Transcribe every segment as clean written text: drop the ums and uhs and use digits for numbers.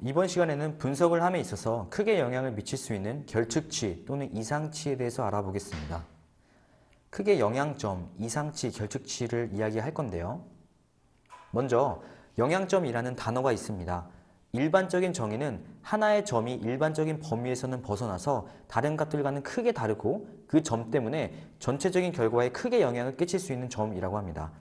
이번 시간에는 분석을 함에 있어서 크게 영향을 미칠 수 있는 결측치 또는 이상치에 대해서 알아보겠습니다. 크게 영향점, 이상치, 결측치를 이야기할 건데요. 먼저 영향점이라는 단어가 있습니다. 일반적인 정의는 하나의 점이 일반적인 범위에서는 벗어나서 다른 값들과는 크게 다르고 그 점 때문에 전체적인 결과에 크게 영향을 끼칠 수 있는 점이라고 합니다.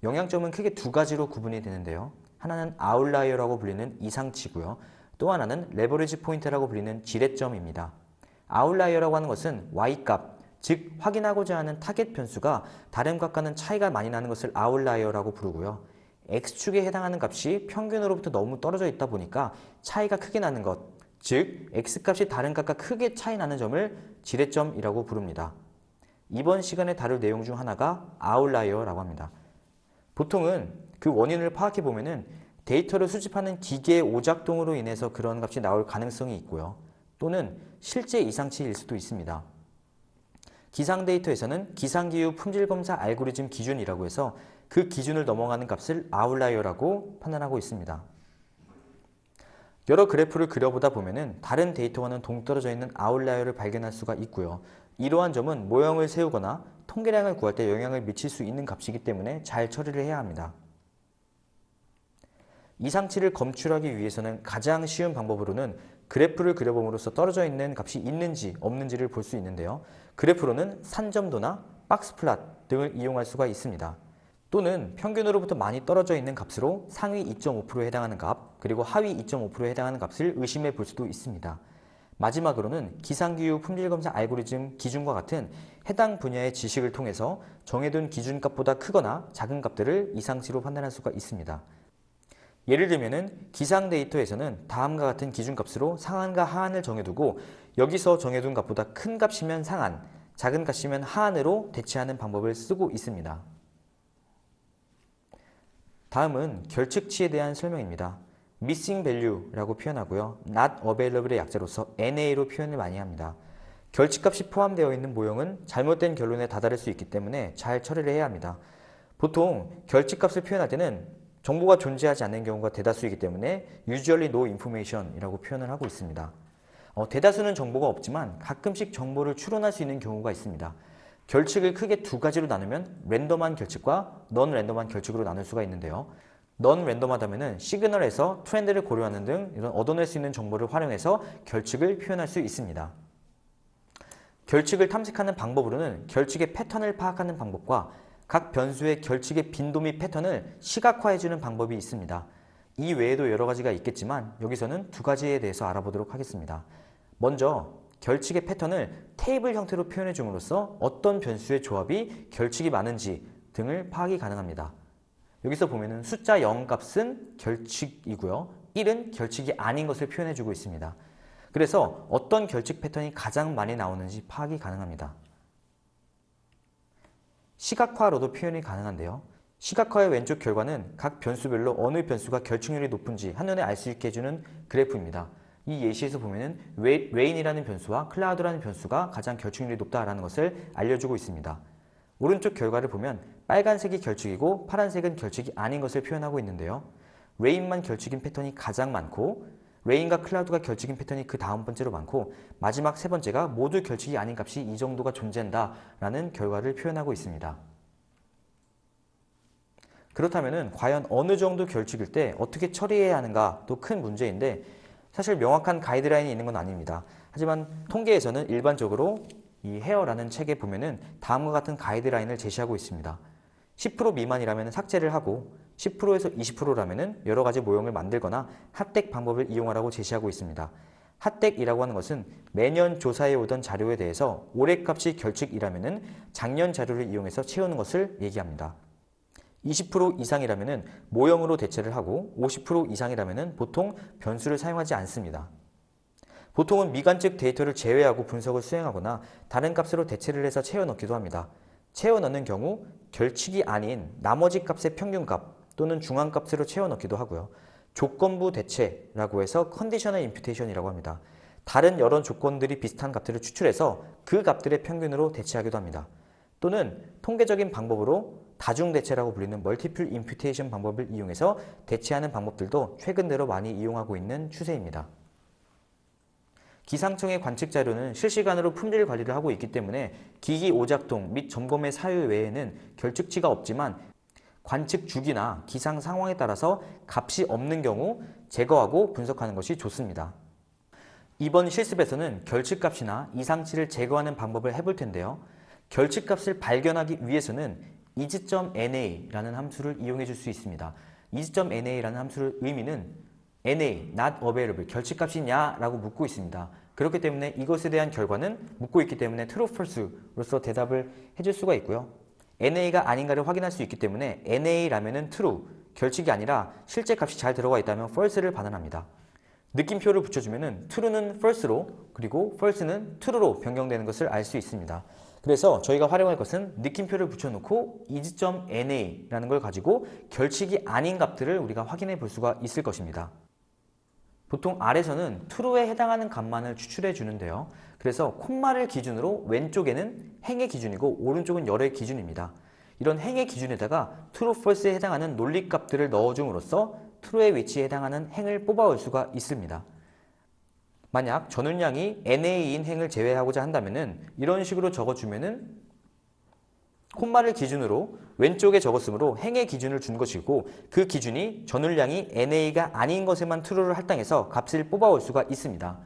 영향점은 크게 두 가지로 구분이 되는데요. 하나는 아웃라이어라고 불리는 이상치고요. 또 하나는 레버리지 포인트라고 불리는 지렛점입니다. 아웃라이어라고 하는 것은 Y값, 즉 확인하고자 하는 타겟 변수가 다른 값과는 차이가 많이 나는 것을 아웃라이어라고 부르고요. X축에 해당하는 값이 평균으로부터 너무 떨어져 있다 보니까 차이가 크게 나는 것, 즉 X값이 다른 값과 크게 차이 나는 점을 지렛점이라고 부릅니다. 이번 시간에 다룰 내용 중 하나가 아웃라이어라고 합니다. 보통은 그 원인을 파악해 보면은 데이터를 수집하는 기계의 오작동으로 인해서 그런 값이 나올 가능성이 있고요. 또는 실제 이상치일 수도 있습니다. 기상 데이터에서는 기상기후 품질검사 알고리즘 기준이라고 해서 그 기준을 넘어가는 값을 아웃라이어라고 판단하고 있습니다. 여러 그래프를 그려보다 보면은 다른 데이터와는 동떨어져 있는 아웃라이어를 발견할 수가 있고요. 이러한 점은 모형을 세우거나 통계량을 구할 때 영향을 미칠 수 있는 값이기 때문에 잘 처리를 해야 합니다. 이상치를 검출하기 위해서는 가장 쉬운 방법으로는 그래프를 그려봄으로써 떨어져 있는 값이 있는지 없는지를 볼 수 있는데요. 그래프로는 산점도나 박스플랫 등을 이용할 수가 있습니다. 또는 평균으로부터 많이 떨어져 있는 값으로 상위 2.5%에 해당하는 값, 그리고 하위 2.5%에 해당하는 값을 의심해 볼 수도 있습니다. 마지막으로는 기상기후 품질검사 알고리즘 기준과 같은 해당 분야의 지식을 통해서 정해둔 기준값보다 크거나 작은 값들을 이상치로 판단할 수가 있습니다. 예를 들면 기상 데이터에서는 다음과 같은 기준값으로 상한과 하한을 정해두고 여기서 정해둔 값보다 큰 값이면 상한, 작은 값이면 하한으로 대체하는 방법을 쓰고 있습니다. 다음은 결측치에 대한 설명입니다. missing value라고 표현하고요. not available의 약자로서 NA로 표현을 많이 합니다. 결측값이 포함되어 있는 모형은 잘못된 결론에 다다를 수 있기 때문에 잘 처리를 해야 합니다. 보통 결측값을 표현할 때는 정보가 존재하지 않는 경우가 대다수이기 때문에 usually no information이라고 표현을 하고 있습니다. 대다수는 정보가 없지만 가끔씩 정보를 추론할 수 있는 경우가 있습니다. 결측을 크게 두 가지로 나누면 랜덤한 결측과 넌 랜덤한 결측으로 나눌 수가 있는데요. 넌 랜덤하다면 시그널에서 트렌드를 고려하는 등 이런 얻어낼 수 있는 정보를 활용해서 결측을 표현할 수 있습니다. 결측을 탐색하는 방법으로는 결측의 패턴을 파악하는 방법과 각 변수의 결측의 빈도 및 패턴을 시각화해주는 방법이 있습니다. 이 외에도 여러 가지가 있겠지만 여기서는 두 가지에 대해서 알아보도록 하겠습니다. 먼저 결측의 패턴을 테이블 형태로 표현해 줌으로써 어떤 변수의 조합이 결측이 많은지 등을 파악이 가능합니다. 여기서 보면은 숫자 0 값은 결측이고요. 1은 결측이 아닌 것을 표현해 주고 있습니다. 그래서 어떤 결측 패턴이 가장 많이 나오는지 파악이 가능합니다. 시각화로도 표현이 가능한데요. 시각화의 왼쪽 결과는 각 변수별로 어느 변수가 결측률이 높은지 한눈에 알 수 있게 해주는 그래프입니다. 이 예시에서 보면은 레인이라는 변수와 클라우드라는 변수가 가장 결측률이 높다라는 것을 알려주고 있습니다. 오른쪽 결과를 보면 빨간색이 결측이고 파란색은 결측이 아닌 것을 표현하고 있는데요. 레인만 결측인 패턴이 가장 많고 레인과 클라우드가 결측인 패턴이 그 다음 번째로 많고 마지막 세 번째가 모두 결측이 아닌 값이 이 정도가 존재한다라는 결과를 표현하고 있습니다. 그렇다면 과연 어느 정도 결측일 때 어떻게 처리해야 하는가도 큰 문제인데 사실 명확한 가이드라인이 있는 건 아닙니다. 하지만 통계에서는 일반적으로 이 헤어라는 책에 보면은 다음과 같은 가이드라인을 제시하고 있습니다. 10% 미만이라면 삭제를 하고 10%에서 20%라면 여러 가지 모형을 만들거나 핫덱 방법을 이용하라고 제시하고 있습니다. 핫덱이라고 하는 것은 매년 조사해 오던 자료에 대해서 올해 값이 결측이라면 작년 자료를 이용해서 채우는 것을 얘기합니다. 20% 이상이라면 모형으로 대체를 하고 50% 이상이라면 보통 변수를 사용하지 않습니다. 보통은 미관측 데이터를 제외하고 분석을 수행하거나 다른 값으로 대체를 해서 채워 넣기도 합니다. 채워 넣는 경우 결측이 아닌 나머지 값의 평균값 또는 중앙값으로 채워 넣기도 하고요. 조건부 대체라고 해서 컨디셔널 임퓨테이션이라고 합니다. 다른 여러 조건들이 비슷한 값들을 추출해서 그 값들의 평균으로 대체하기도 합니다. 또는 통계적인 방법으로 다중대체라고 불리는 멀티플 임퓨테이션 방법을 이용해서 대체하는 방법들도 최근 들어 많이 이용하고 있는 추세입니다. 기상청의 관측 자료는 실시간으로 품질 관리를 하고 있기 때문에 기기 오작동 및 점검의 사유 외에는 결측치가 없지만 관측 주기나 기상 상황에 따라서 값이 없는 경우 제거하고 분석하는 것이 좋습니다. 이번 실습에서는 결측값이나 이상치를 제거하는 방법을 해볼 텐데요. 결측값을 발견하기 위해서는 is.na라는 함수를 이용해 줄 수 있습니다. is.na라는 함수의 의미는 na, not available, 결측값이냐? 라고 묻고 있습니다. 그렇기 때문에 이것에 대한 결과는 묻고 있기 때문에 true, false로서 대답을 해줄 수가 있고요. na가 아닌가를 확인할 수 있기 때문에 na라면 true, 결측이 아니라 실제 값이 잘 들어가 있다면 false를 반환합니다. 느낌표를 붙여주면 true는 false로 그리고 false는 true로 변경되는 것을 알 수 있습니다. 그래서 저희가 활용할 것은 느낌표를 붙여놓고 is.na라는 걸 가지고 결측이 아닌 값들을 우리가 확인해 볼 수가 있을 것입니다. 보통 R에서는 true에 해당하는 값만을 추출해 주는데요. 그래서 콤마를 기준으로 왼쪽에는 행의 기준이고 오른쪽은 열의 기준입니다. 이런 행의 기준에다가 true, false에 해당하는 논리값들을 넣어줌으로써 true의 위치에 해당하는 행을 뽑아올 수가 있습니다. 만약 전운량이 na인 행을 제외하고자 한다면 이런 식으로 적어주면은 콤마를 기준으로 왼쪽에 적었으므로 행의 기준을 준 것이고 그 기준이 전운량이 na가 아닌 것에만 true를 할당해서 값을 뽑아올 수가 있습니다.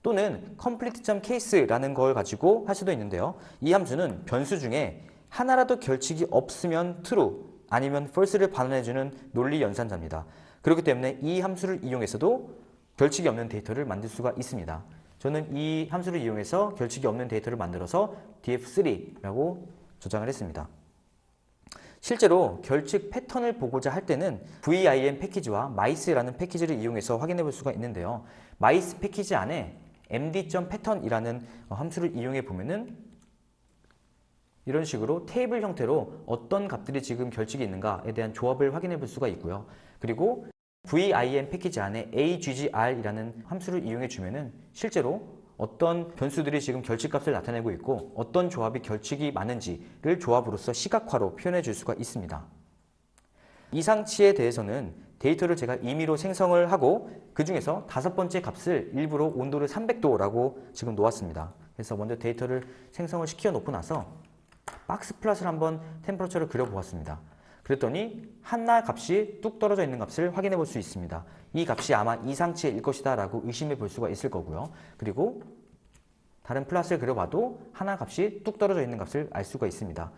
또는 complete.case라는 걸 가지고 할 수도 있는데요. 이 함수는 변수 중에 하나라도 결측이 없으면 true 아니면 false를 반환해주는 논리 연산자입니다. 그렇기 때문에 이 함수를 이용해서도 결측이 없는 데이터를 만들 수가 있습니다. 저는 이 함수를 이용해서 결측이 없는 데이터를 만들어서 df3라고 저장을 했습니다. 실제로 결측 패턴을 보고자 할 때는 vim 패키지와 mice라는 패키지를 이용해서 확인해 볼 수가 있는데요. mice 패키지 안에 md.pattern이라는 함수를 이용해 보면은 이런 식으로 테이블 형태로 어떤 값들이 지금 결측이 있는가에 대한 조합을 확인해 볼 수가 있고요. 그리고 vim 패키지 안에 aggr이라는 함수를 이용해 주면은 실제로 어떤 변수들이 지금 결측값을 나타내고 있고 어떤 조합이 결측이 많은지를 조합으로서 시각화로 표현해 줄 수가 있습니다. 이상치에 대해서는 데이터를 제가 임의로 생성을 하고 그 중에서 5번째 값을 일부러 온도를 300도라고 지금 놓았습니다. 그래서 먼저 데이터를 생성을 시켜 놓고 나서 박스 플롯을 한번 템퍼러처를 그려 보았습니다. 그랬더니 하나 값이 뚝 떨어져 있는 값을 확인해 볼 수 있습니다. 이 값이 아마 이상치일 것이다 라고 의심해 볼 수가 있을 거고요. 그리고 다른 플롯을 그려봐도 하나 값이 뚝 떨어져 있는 값을 알 수가 있습니다.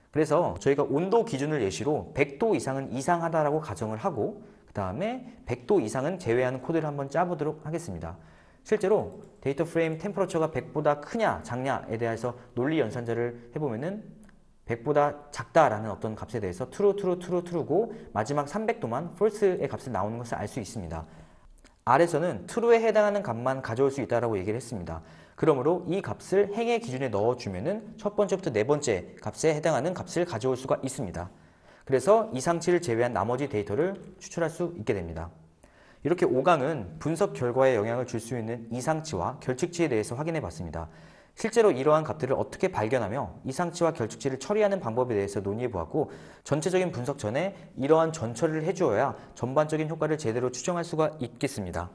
그래서 저희가 온도 기준을 예시로 100도 이상은 이상하다라고 가정을 하고 그 다음에 100도 이상은 제외하는 코드를 한번 짜보도록 하겠습니다. 실제로 데이터 프레임 템퍼러처가 100보다 크냐 작냐에 대해서 논리 연산자를 해보면은 100보다 작다라는 어떤 값에 대해서 true고 마지막 300도만 false의 값이 나오는 것을 알 수 있습니다. R에서는 true에 해당하는 값만 가져올 수 있다고 얘기를 했습니다. 그러므로 이 값을 행의 기준에 넣어주면은 첫 번째부터 네 번째 값에 해당하는 값을 가져올 수가 있습니다. 그래서 이상치를 제외한 나머지 데이터를 추출할 수 있게 됩니다. 이렇게 5강은 분석 결과에 영향을 줄 수 있는 이상치와 결측치에 대해서 확인해 봤습니다. 실제로 이러한 값들을 어떻게 발견하며 이상치와 결측치를 처리하는 방법에 대해서 논의해 보았고 전체적인 분석 전에 이러한 전처리를 해주어야 전반적인 효과를 제대로 추정할 수가 있겠습니다.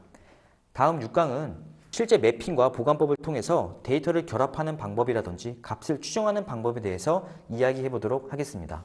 다음 6강은 실제 매핑과 보관법을 통해서 데이터를 결합하는 방법이라든지 값을 추정하는 방법에 대해서 이야기해 보도록 하겠습니다.